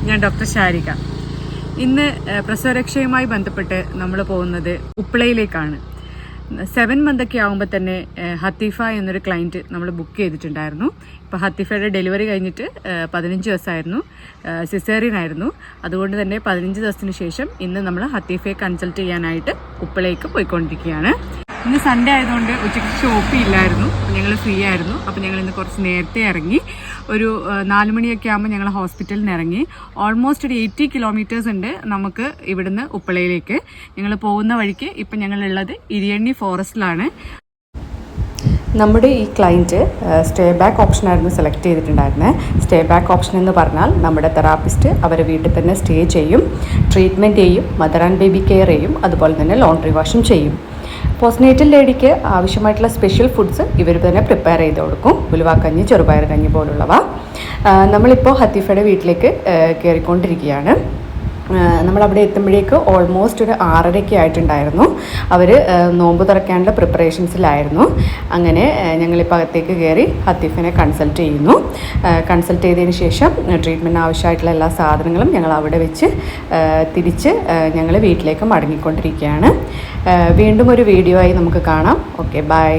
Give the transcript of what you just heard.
ഞാൻ ഡോക്ടർ ശാരിക. ഇന്ന് പ്രസവരക്ഷയുമായി ബന്ധപ്പെട്ട് നമ്മൾ പോകുന്നത് ഉപ്പളയിലേക്കാണ്. 7 മന്തൊക്കെ ആകുമ്പോൾ തന്നെ ഹത്തീഫ എന്നൊരു ക്ലയൻറ്റ് നമ്മൾ ബുക്ക് ചെയ്തിട്ടുണ്ടായിരുന്നു. ഇപ്പോൾ ഹത്തീഫയുടെ ഡെലിവറി കഴിഞ്ഞിട്ട് 15 ദിവസമായിരുന്നു, സിസേറിയൻ ആയിരുന്നു. അതുകൊണ്ട് തന്നെ 15 ദിവസത്തിന് ശേഷം ഇന്ന് നമ്മൾ ഹത്തീഫയെ കൺസൾട്ട് ചെയ്യാനായിട്ട് ഉപ്പളയിലേക്ക് പോയിക്കൊണ്ടിരിക്കുകയാണ്. ഇന്ന് സൺഡേ ആയതുകൊണ്ട് ഉച്ചയ്ക്ക് ഷോപ്പ് ഇല്ലായിരുന്നു, ഞങ്ങൾ ഫ്രീ ആയിരുന്നു. അപ്പോൾ ഞങ്ങൾ ഇന്ന് കുറച്ച് നേരത്തെ ഇറങ്ങി. ഒരു 4 മണിയൊക്കെ ആകുമ്പോൾ ഞങ്ങൾ ഹോസ്പിറ്റലിൽ നിന്ന് ഇറങ്ങി. ഓൾമോസ്റ്റ് ഒരു 80 കിലോമീറ്റേഴ്സ് ഉണ്ട് നമുക്ക് ഇവിടുന്ന് ഉപ്പളയിലേക്ക്. ഞങ്ങൾ പോകുന്ന വഴിക്ക് ഇപ്പം ഞങ്ങളുള്ളത് ഇരിയണ്ണി ഫോറസ്റ്റിലാണ്. നമ്മുടെ ഈ ക്ലയൻറ്റ് സ്റ്റേ ബാക്ക് ഓപ്ഷനായിരുന്നു സെലക്ട് ചെയ്തിട്ടുണ്ടായിരുന്നത്. സ്റ്റേ ബാക്ക് ഓപ്ഷൻ എന്ന് പറഞ്ഞാൽ നമ്മുടെ തെറാപ്പിസ്റ്റ് അവരെ വീട്ടിൽ തന്നെ സ്റ്റേ ചെയ്യും, ട്രീറ്റ്മെൻറ്റ് ചെയ്യും, മദർ ആൻഡ് ബേബി കെയർ ചെയ്യും, അതുപോലെ തന്നെ ലോണ്ടറി വാഷും ചെയ്യും. പോസ്റ്റ്നേറ്റൽ ലേഡിക്ക് ആവശ്യമായിട്ടുള്ള സ്പെഷ്യൽ ഫുഡ്സ് ഇവർ തന്നെ പ്രിപ്പയർ ചെയ്ത് കൊടുക്കും. ഉലുവാക്കഞ്ഞി, ചെറുപയർ കഞ്ഞി പോലുള്ളവ. നമ്മളിപ്പോൾ ഹത്തീഫയുടെ വീട്ടിലേക്ക് കയറിക്കൊണ്ടിരിക്കുകയാണ്. നമ്മളവിടെ എത്തുമ്പോഴേക്ക് ഓൾമോസ്റ്റ് ഒരു 6:30 ആയിട്ടുണ്ടായിരുന്നു. അവർ നോമ്പ് തുറക്കാനുള്ള പ്രിപ്പറേഷൻസിലായിരുന്നു. അങ്ങനെ ഞങ്ങളിപ്പോൾ അകത്തേക്ക് കയറി ഹത്തീഫിനെ കൺസൾട്ട് ചെയ്യുന്നു. കൺസൾട്ട് ചെയ്തതിന് ശേഷം ട്രീറ്റ്മെൻറ്റിന് ആവശ്യമായിട്ടുള്ള എല്ലാ സാധനങ്ങളും ഞങ്ങൾ അവിടെ വെച്ച് തിരിച്ച് ഞങ്ങൾ വീട്ടിലേക്ക് മടങ്ങിക്കൊണ്ടിരിക്കുകയാണ്. വീണ്ടും ഒരു വീഡിയോ ആയി നമുക്ക് കാണാം. Okay, by.